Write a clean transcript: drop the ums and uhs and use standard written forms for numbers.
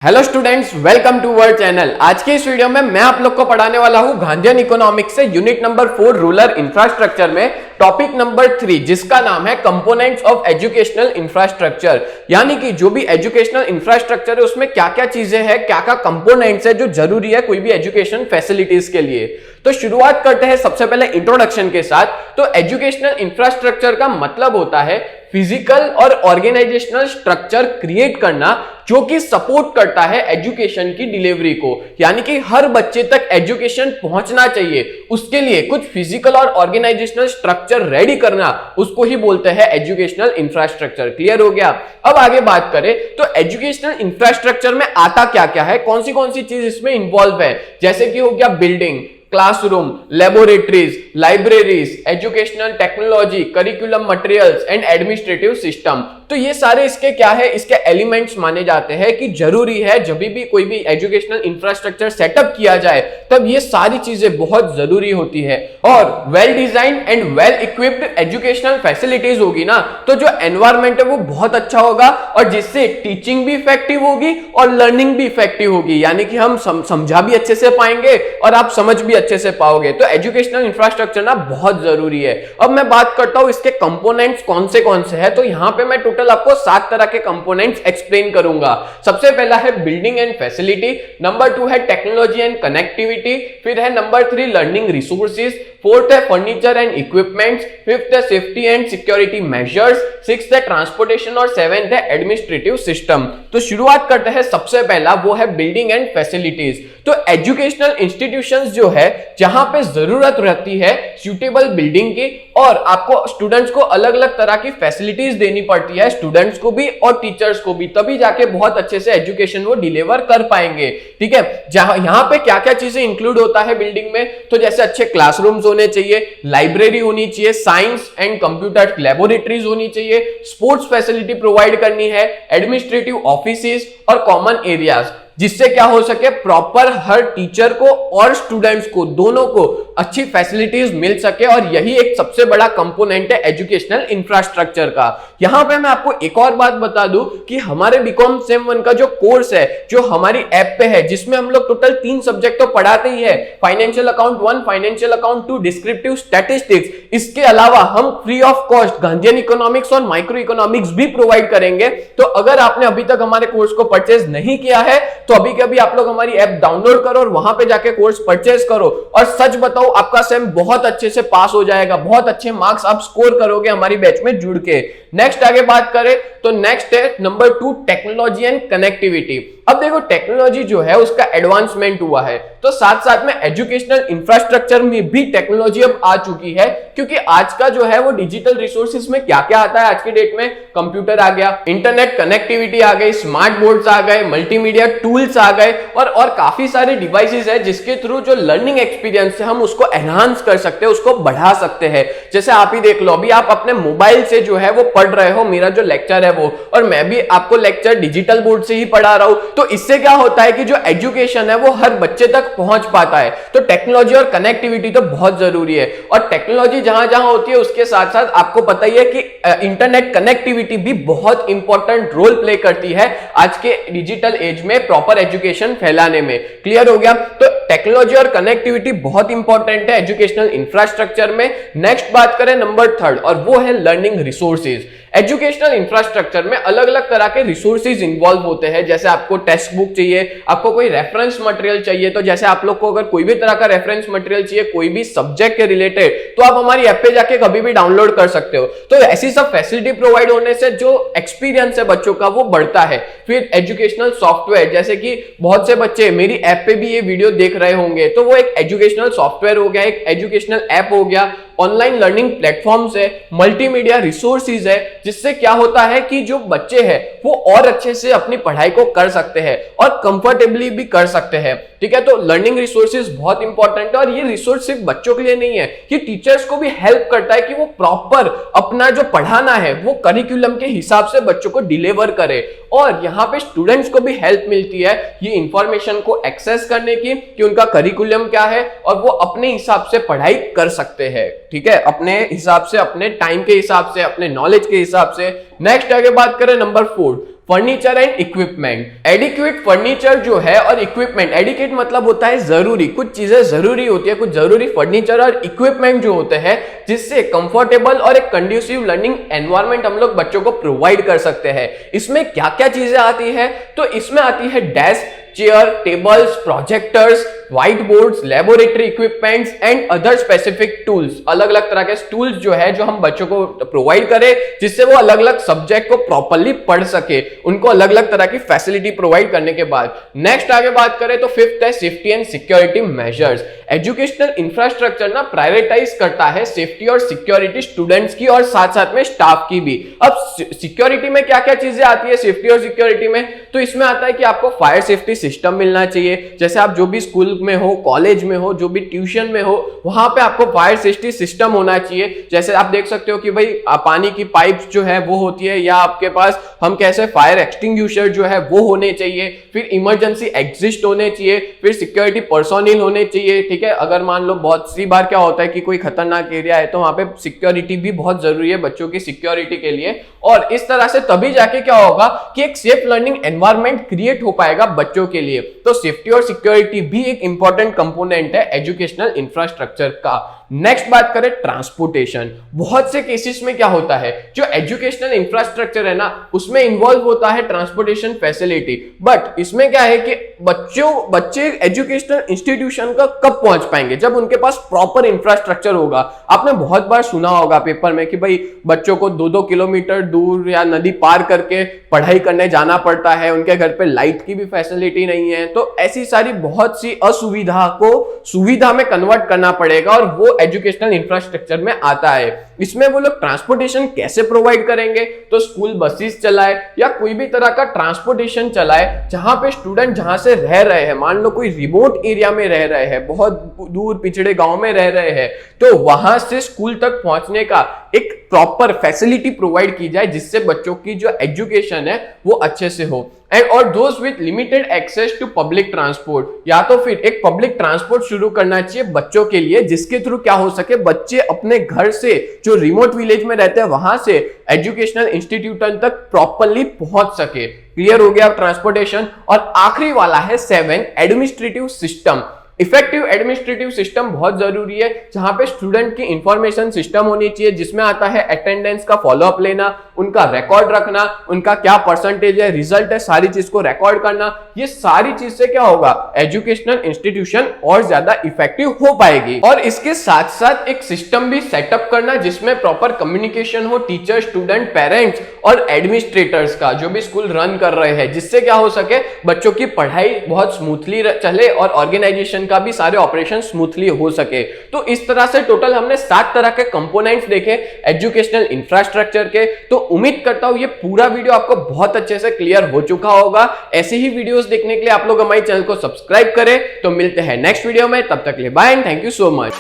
Hello students, welcome to our channel. आज के इस वीडियो में मैं आप लोग को पढ़ाने वाला हूं गांधीयन इकोनॉमिक्स से यूनिट नंबर 4 रूरल इंफ्रास्ट्रक्चर में टॉपिक नंबर 3 जिसका नाम है कंपोनेंट्स ऑफ एजुकेशनल इंफ्रास्ट्रक्चर। यानी कि जो भी एजुकेशनल इंफ्रास्ट्रक्चर है उसमें क्या क्या चीजें हैं, क्या क्या कंपोनेंट्स है जो जरूरी है कोई भी एजुकेशन फैसिलिटीज के लिए। तो शुरुआत करते हैं सबसे पहले इंट्रोडक्शन के साथ। तो एजुकेशनल इंफ्रास्ट्रक्चर का मतलब होता है फिजिकल और ऑर्गेनाइजेशनल स्ट्रक्चर क्रिएट करना जो कि सपोर्ट करता है एजुकेशन की डिलीवरी को। यानी कि हर बच्चे तक एजुकेशन पहुंचना चाहिए, उसके लिए कुछ फिजिकल और ऑर्गेनाइजेशनल स्ट्रक्चर रेडी करना, उसको ही बोलते हैं एजुकेशनल इंफ्रास्ट्रक्चर। क्लियर हो गया। अब आगे बात करें तो एजुकेशनल इंफ्रास्ट्रक्चर में आता क्या क्या है, कौन सी चीज इसमें इंवॉल्व है। जैसे कि हो गया building, classroom, laboratories, libraries, educational technology, curriculum materials and administrative system. तो ये सारे इसके क्या है, इसके एलिमेंट्स माने जाते हैं कि जरूरी है जब भी कोई भी एजुकेशनल इंफ्रास्ट्रक्चर सेटअप किया जाए तब ये सारी चीजें बहुत जरूरी होती है। और well design and well equipped educational facilities होगी ना तो जो एनवायरमेंट है वो बहुत अच्छा होगा और जिससे टीचिंग भी इफेक्टिव होगी और लर्निंग भी इफेक्टिव होगी। यानी कि हम समझा भी अच्छे से पाएंगे और आप समझ भी अच्छे से पाओगे। तो एजुकेशनल इंफ्रास्ट्रक्चर ना बहुत जरूरी है। अब मैं बात करता हूं इसके कंपोनेंट्स कौन से हैं। तो यहां पे मैं टोटल आपको 7 तरह के कंपोनेंट्स एक्सप्लेन करूंगा। सबसे पहला है बिल्डिंग एंड फैसिलिटी, नंबर 2 है टेक्नोलॉजी एंड कनेक्टिविटी, फिर है नंबर 3 लर्निंग रिसोर्सेज, 4th है फर्नीचर एंड इक्विपमेंट्स, 5th है safety and security measures, 6th है ट्रांसपोर्टेशन और 7th है एडमिनिस्ट्रेटिव सिस्टम। तो शुरुआत करते हैं सबसे पहला, वो है बिल्डिंग एंड फैसिलिटीज। तो एजुकेशनल इंस्टीट्यूशंस जो है जहां पे जरूरत रहती है सूटेबल बिल्डिंग की और आपको स्टूडेंट्स को अलग अलग तरह की फैसिलिटीज देनी पड़ती है, स्टूडेंट्स को भी और टीचर्स को भी, तभी जाके बहुत अच्छे से एजुकेशन वो डिलीवर कर पाएंगे। ठीक है, जहां यहां पे क्या क्या चीजें इंक्लूड होता है बिल्डिंग में, तो जैसे अच्छे क्लासरूम्स होने चाहिए, लाइब्रेरी होनी चाहिए, साइंस एंड कंप्यूटर लैबोरेटरीज होनी चाहिए, स्पोर्ट्स फैसिलिटी प्रोवाइड करनी है, एडमिनिस्ट्रेटिव ऑफिसेज और कॉमन एरियाज, जिससे क्या हो सके प्रॉपर हर टीचर को और स्टूडेंट्स को दोनों को अच्छी फैसिलिटीज मिल सके। और यही एक सबसे बड़ा कंपोनेंट है एजुकेशनल इंफ्रास्ट्रक्चर का। यहां पे मैं आपको एक और बात बता दूं कि हमारे बीकॉम सेम 1 का जो कोर्स है जो हमारी ऐप पे है, जिसमें हम लोग टोटल 3 सब्जेक्ट तो पढ़ाते ही है, financial account 1, financial account 2, descriptive statistics. इसके अलावा हम free of cost Gandhian economics और माइक्रो इकोनॉमिक्स भी प्रोवाइड करेंगे। तो अगर आपने अभी तक हमारे कोर्स को परचेज नहीं किया है तो अभी के अभी आप लोग हमारी ऐप डाउनलोड करो और वहां पे जाके कोर्स परचेज करो। और सच बताओ आपका सेम बहुत अच्छे से पास हो जाएगा, बहुत अच्छे मार्क्स आप स्कोर करोगे हमारी बैच में जुड़ के। नेक्स्ट आगे बात करें तो नेक्स्ट है नंबर 2 टेक्नोलॉजी एंड कनेक्टिविटी। अब देखो टेक्नोलॉजी जो है उसका एडवांसमेंट हुआ है तो साथ साथ में एजुकेशनल इंफ्रास्ट्रक्चर में भी टेक्नोलॉजी अब आ चुकी है, क्योंकि आज का जो है वो डिजिटल रिसोर्सेज में क्या क्या आता है आज की डेट में, कंप्यूटर आ गया, इंटरनेट कनेक्टिविटी आ गई, स्मार्ट बोर्ड्स आ गए, मल्टीमीडिया टूल्स आ गए और काफी सारे डिवाइसेस है जिसके थ्रू जो लर्निंग एक्सपीरियंस है हम उसको एनहांस कर सकते हैं, उसको बढ़ा सकते हैं। जैसे आप ही देख लो, अभी आप अपने मोबाइल से जो है वो पढ़ रहे हो, मेरा जो लेक्चर है वो, और मैं भी आपको लेक्चर डिजिटल बोर्ड से ही पढ़ा रहा हूं। तो इससे क्या होता है कि जो एजुकेशन है वो हर बच्चे तक पहुंच पाता है। तो टेक्नोलॉजी और कनेक्टिविटी तो बहुत जरूरी है। और टेक्नोलॉजी जहां जहां होती है उसके साथ साथ आपको पता ही है कि इंटरनेट कनेक्टिविटी भी बहुत इंपॉर्टेंट रोल प्ले करती है आज के डिजिटल एज में प्रॉपर एजुकेशन फैलाने में। क्लियर हो गया। तो टेक्नोलॉजी और कनेक्टिविटी बहुत इंपॉर्टेंट है एजुकेशनल इंफ्रास्ट्रक्चर में। नेक्स्ट बात करें नंबर 3 और वो है लर्निंग रिसोर्सेज। एजुकेशनल इंफ्रास्ट्रक्चर में अलग अलग तरह के रिसोर्सेज इंवॉल्व होते हैं। जैसे आपको टेक्स्ट बुक चाहिए, आपको कोई रेफरेंस मटेरियल चाहिए, तो जैसे आप लोग को अगर कोई भी तरह का रेफरेंस मटेरियल चाहिए कोई भी सब्जेक्ट के रिलेटेड तो आप हमारी ऐप पे जाके कभी भी डाउनलोड कर सकते हो। तो ऐसी सब फैसिलिटी प्रोवाइड होने से जो एक्सपीरियंस है बच्चों का वो बढ़ता है। फिर एजुकेशनल सॉफ्टवेयर, जैसे कि बहुत से बच्चे मेरी ऐप पे भी ये वीडियो देख रहे होंगे, तो वो एक एजुकेशनल सॉफ्टवेयर हो गया, एक एजुकेशनल ऐप हो गया, ऑनलाइन लर्निंग प्लेटफॉर्म्स है, मल्टीमीडिया रिसोर्सेज है, जिससे क्या होता है कि जो बच्चे हैं वो और अच्छे से अपनी पढ़ाई को कर सकते हैं और कंफर्टेबली भी कर सकते हैं। ठीक है, तो लर्निंग रिसोर्सेज बहुत इंपॉर्टेंट है और ये रिसोर्स सिर्फ बच्चों के लिए नहीं है, ये टीचर्स को भी हेल्प करता है कि वो प्रॉपर अपना जो पढ़ाना है वो करिकुलम के हिसाब से बच्चों को डिलीवर करे। और यहाँ पे स्टूडेंट्स को भी हेल्प मिलती है ये इंफॉर्मेशन को एक्सेस करने की कि उनका करिकुलम क्या है और वो अपने हिसाब से पढ़ाई कर सकते हैं। ठीक है, अपने हिसाब से, अपने टाइम के हिसाब से, अपने नॉलेज के हिसाब से। नेक्स्ट आगे बात करें number 4 furniture and equipment. Adequate furniture जो है और इक्विपमेंट, एडिक्वेट मतलब होता है जरूरी, कुछ चीजें जरूरी होती है, कुछ जरूरी फर्नीचर और इक्विपमेंट जो होते हैं जिससे कंफर्टेबल और एक कंड्यूसिव लर्निंग एनवायरनमेंट हम लोग बच्चों को प्रोवाइड कर सकते हैं। इसमें क्या क्या चीजें आती है? तो इसमें आती है desk, chair, tables, projectors, white boards, laboratory equipments and other specific tools. अलग अलग तरह के टूल्स जो है जो हम बच्चों को प्रोवाइड करें जिससे वो अलग अलग सब्जेक्ट को प्रॉपर्ली पढ़ सके, उनको अलग अलग तरह की फैसिलिटी प्रोवाइड करने के बाद। नेक्स्ट आगे बात करें तो फिफ्थ है safety and security measures. Educational infrastructure ना प्रायोरिटाइज करता है सेफ्टी और सिक्योरिटी स्टूडेंट्स की और साथ साथ में स्टाफ की भी। अब सिक्योरिटी में क्या क्या चीजें आती है सेफ्टी और सिक्योरिटी में? तो इसमें आता है कि आपको फायर सेफ्टी सिस्टम मिलना चाहिए। जैसे आप जो भी स्कूल में हो, कॉलेज में हो, जो भी ट्यूशन में हो, वहां पे आपको फायर सेफ्टी सिस्टम होना चाहिए। जैसे आप देख सकते हो कि भाई पानी की पाइप जो है वो होती है, या आपके पास हम कैसे फायर एक्सटिंग्विशर जो है वो होने चाहिए, फिर इमरजेंसी एग्जिस्ट होने चाहिए, फिर सिक्योरिटी पर्सोनिल होने चाहिए। ठीक है, अगर मान लो बहुत सी बार क्या होता है कि कोई खतरनाक एरिया है तो वहां पे सिक्योरिटी भी बहुत जरूरी है बच्चों की सिक्योरिटी के लिए। और इस तरह से तभी जाके क्या होगा कि एक सेफ लर्निंग एनवायरनमेंट क्रिएट हो पाएगा बच्चों के लिए। तो सेफ्टी और सिक्योरिटी भी एक इंपॉर्टेंट कंपोनेंट है एजुकेशनल इंफ्रास्ट्रक्चर का। नेक्स्ट बात करें ट्रांसपोर्टेशन। बहुत से केसेस में क्या होता है, जो एजुकेशनल इंफ्रास्ट्रक्चर है ना उसमें इन्वॉल्व होता है ट्रांसपोर्टेशन फैसिलिटी, बट इसमें क्या है कि बच्चे एजुकेशनल इंस्टीट्यूशन का कब पहुंच पाएंगे? जब उनके पास प्रॉपर इंफ्रास्ट्रक्चर होगा। आपने बहुत बार सुना होगा पेपर में कि भाई बच्चों को 2-2 किलोमीटर दूर या नदी पार करके पढ़ाई करने जाना पड़ता है, उनके घर पे लाइट की भी फैसिलिटी नहीं है। तो ऐसी सारी बहुत सी असुविधा को सुविधा में कन्वर्ट करना पड़ेगा और वो एजुकेशनल इंफ्रास्ट्रक्चर में आता है। इसमें वो लोग ट्रांसपोर्टेशन कैसे प्रोवाइड करेंगे? तो स्कूल बसेस चलाए या कोई भी तरह का ट्रांसपोर्टेशन चलाए जहां पे स्टूडेंट जहां से रह रहे हैं, मान लो कोई रिमोट एरिया में रह रहे हैं, बहुत दूर पिछड़े गांव में रह रहे हैं, तो वहां से स्कूल तक पहुंचने का एक प्रॉपर फैसिलिटी प्रोवाइड की जाए जिससे बच्चों की जो एजुकेशन है वो अच्छे से हो। एंड और those with limited access to public transport, या तो फिर एक पब्लिक ट्रांसपोर्ट शुरू करना चाहिए बच्चों के लिए जिसके थ्रू क्या हो सके, बच्चे अपने घर से जो रिमोट विलेज में रहते हैं वहां से एजुकेशनल इंस्टीट्यूशन तक प्रॉपर्ली पहुंच सके। क्लियर हो गया ट्रांसपोर्टेशन। और आखिरी वाला है 7 administrative system. Effective administrative system बहुत जरूरी है जहां पे स्टूडेंट की इंफॉर्मेशन सिस्टम होनी चाहिए जिसमें आता है अटेंडेंस का फॉलोअप लेना, उनका रिकॉर्ड रखना, उनका क्या परसेंटेज है, रिजल्ट है, सारी चीज को रिकॉर्ड करना। ये सारी चीज से क्या होगा, एजुकेशनल इंस्टीट्यूशन और ज्यादा इफेक्टिव हो पाएगी। और इसके साथ साथ एक सिस्टम भी सेटअप करना जिसमें प्रॉपर कम्युनिकेशन हो टीचर, स्टूडेंट, पेरेंट्स और एडमिनिस्ट्रेटर्स का जो भी स्कूल रन कर रहे हैं, जिससे क्या हो सके बच्चों की पढ़ाई बहुत स्मूथली चले और ऑर्गेनाइजेशन का भी सारे ऑपरेशन स्मूथली हो सके। तो इस तरह से टोटल हमने 7 तरह के कंपोनेंट्स देखे एजुकेशनल इंफ्रास्ट्रक्चर के। तो उम्मीद करता हूं ये पूरा वीडियो आपको बहुत अच्छे से क्लियर हो चुका होगा। ऐसे ही वीडियोस देखने के लिए आप लोग हमारे चैनल को सब्सक्राइब करें। तो मिलते हैं नेक्स्ट वीडियो में, तब तक के लिए bye and thank you so much.